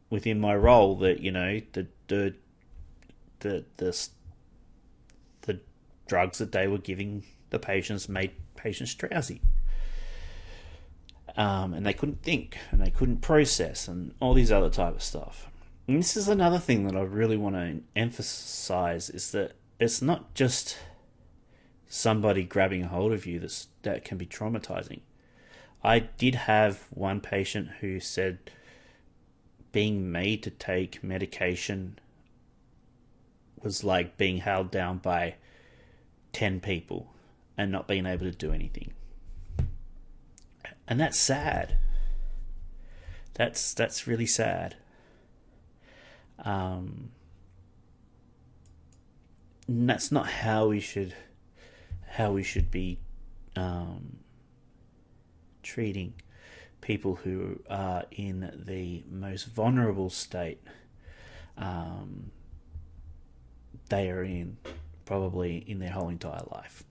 within my role that the the drugs that they were giving the patients made patients drowsy, and they couldn't think and they couldn't process and all these other type of stuff. And this is another thing that I really want to emphasize is that it's not just somebody grabbing a hold of you that can be traumatizing. I did have one patient who said being made to take medication was like being held down by 10 people and not being able to do anything. And that's sad. That's really sad. And that's not how we should be treating people who are in the most vulnerable state they are in probably in their whole entire life,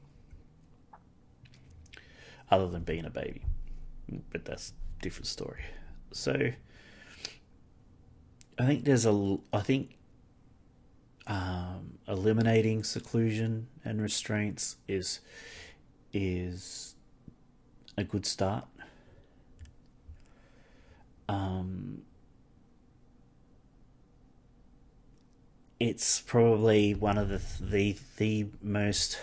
other than being a baby. But that's a different story. So I think eliminating seclusion and restraints is a good start. It's probably one of the most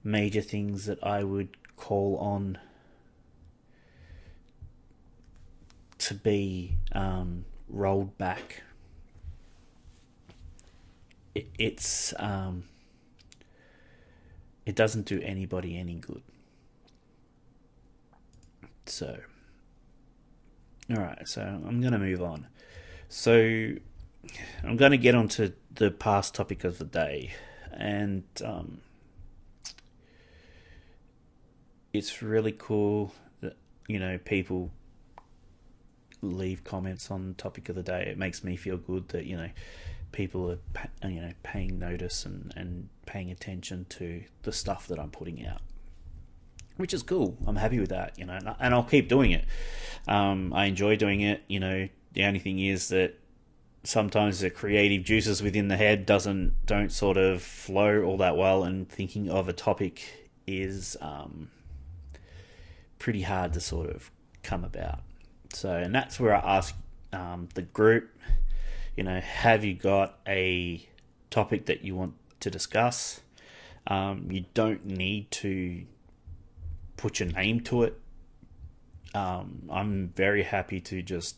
major things that I would call on to be rolled back. It's it doesn't do anybody any good. So, all right. So I'm gonna move on. So I'm gonna get onto the past topic of the day, and it's really cool that people leave comments on the topic of the day. It makes me feel good that people are paying notice and paying attention to the stuff that I'm putting out, which is cool. I'm happy with that, and I'll keep doing it. I enjoy doing it. The only thing is that sometimes the creative juices within the head don't sort of flow all that well, and thinking of a topic is pretty hard to sort of come about. So, and that's where I ask the group, have you got a topic that you want to discuss? You don't need to put your name to it. I'm very happy to just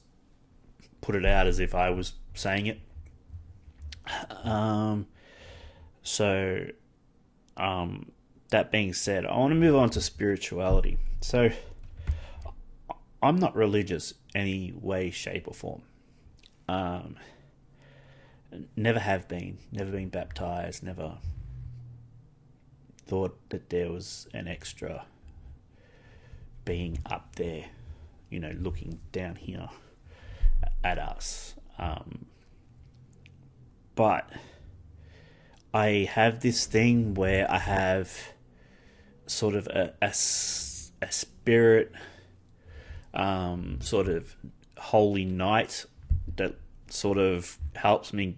put it out as if I was saying it. So, that being said, I want to move on to spirituality. So, I'm not religious any way, shape, or form. Never have been. Never been baptized. Never thought that there was an extra being up there, looking down here at us. But I have this thing where I have sort of a spirit, sort of holy night that sort of helps me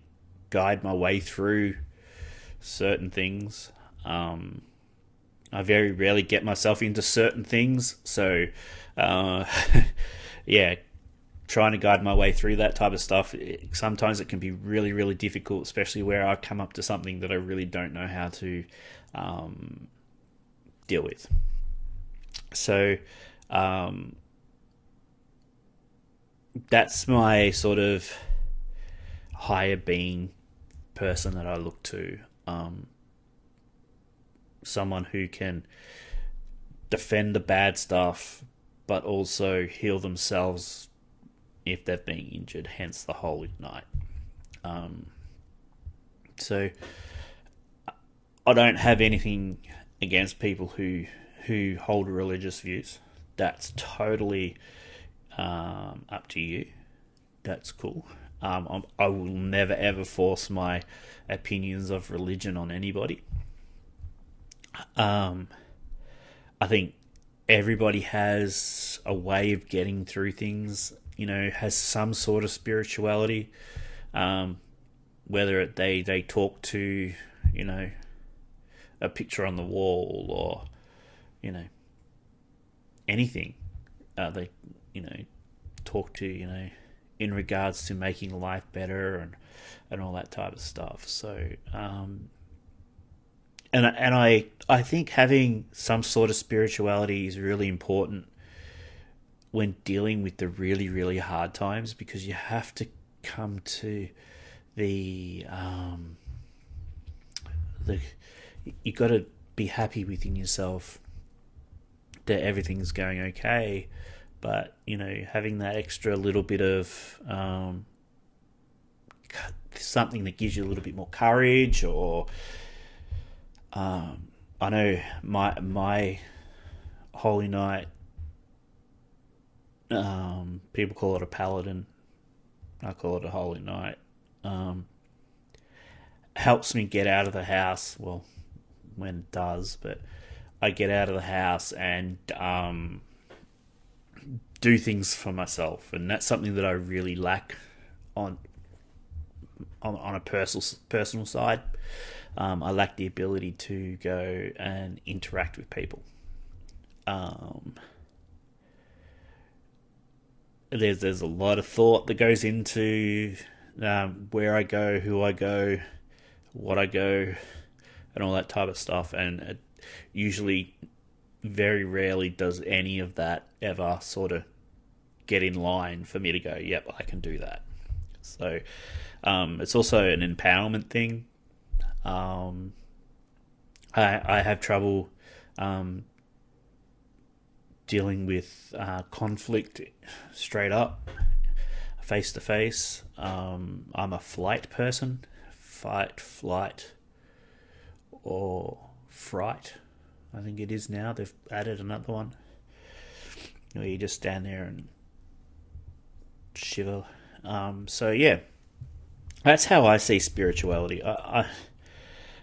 guide my way through certain things. I very rarely get myself into certain things, so yeah, trying to guide my way through that type of stuff, sometimes it can be really, really difficult, especially where I come up to something that I really don't know how to deal with. So that's my sort of higher being person that I look to. Someone who can defend the bad stuff, but also heal themselves if they've been injured, hence the Holy Night. So I don't have anything against people who hold religious views. That's totally up to you. That's cool. I will never ever force my opinions of religion on anybody. I think everybody has a way of getting through things, has some sort of spirituality, whether they talk to, a picture on the wall, or, anything. They, talk to, in regards to making life better, and all that type of stuff. So, and I think having some sort of spirituality is really important when dealing with the really, really hard times, because you have to come to the you got to be happy within yourself that everything's going okay, but having that extra little bit of something that gives you a little bit more courage, or I know my holy night, people call it a paladin, I call it a holy night, helps me get out of the house, well, when it does, but I get out of the house and do things for myself, and that's something that I really lack on a personal side. I lack the ability to go and interact with people. There's a lot of thought that goes into where I go, who I go, what I go, and all that type of stuff, and it usually very rarely does any of that ever sort of get in line for me to go, yep, I can do that. So it's also an empowerment thing. I have trouble dealing with conflict straight up, face to face. I'm a flight person. Fight, flight, or fright, I think it is now. They've added another one where you just stand there and shiver. So yeah, that's how I see spirituality.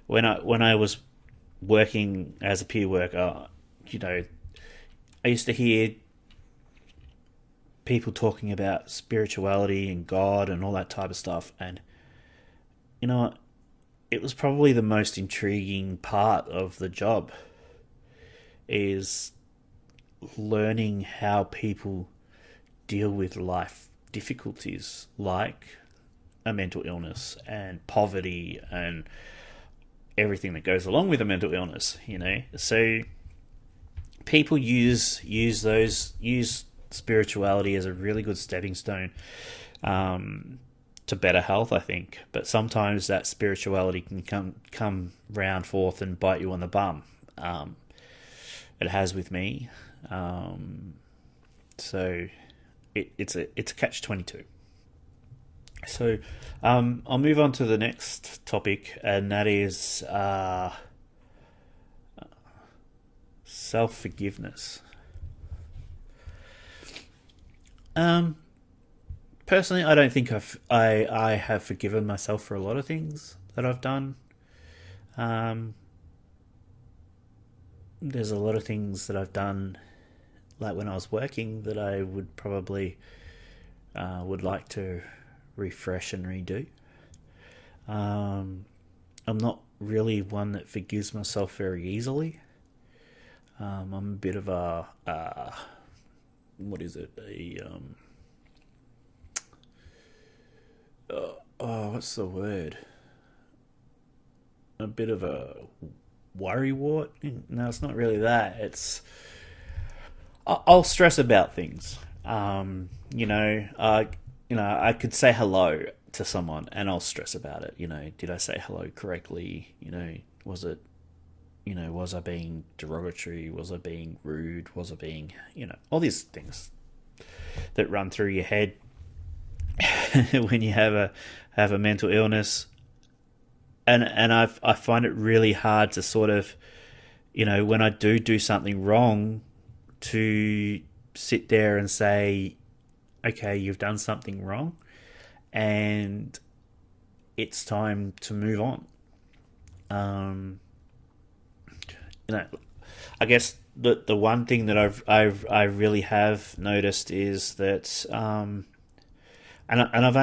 When I was working as a peer worker, I used to hear people talking about spirituality and God and all that type of stuff, and you know what? It was probably the most intriguing part of the job, is learning how people deal with life difficulties like a mental illness and poverty and everything that goes along with a mental illness, So people use spirituality as a really good stepping stone to better health, I think. But sometimes that spirituality can come round forth and bite you on the bum. It has with me. So it's a catch-22. So I'll move on to the next topic, and that is self-forgiveness. Personally, I don't think I have forgiven myself for a lot of things that I've done. There's a lot of things that I've done, like when I was working, that I would probably would like to refresh and redo. I'm not really one that forgives myself very easily. I'm a bit of a what is it? What's the word? A bit of a worrywart? No, it's not really that. I'll stress about things. I could say hello to someone and I'll stress about it. Did I say hello correctly? Was I being derogatory? Was I being rude? Was I being, all these things that run through your head when you have a mental illness. And I find it really hard to sort of, when I do something wrong, to sit there and say, okay, you've done something wrong and it's time to move on. I guess the one thing that I really have noticed is that and I've only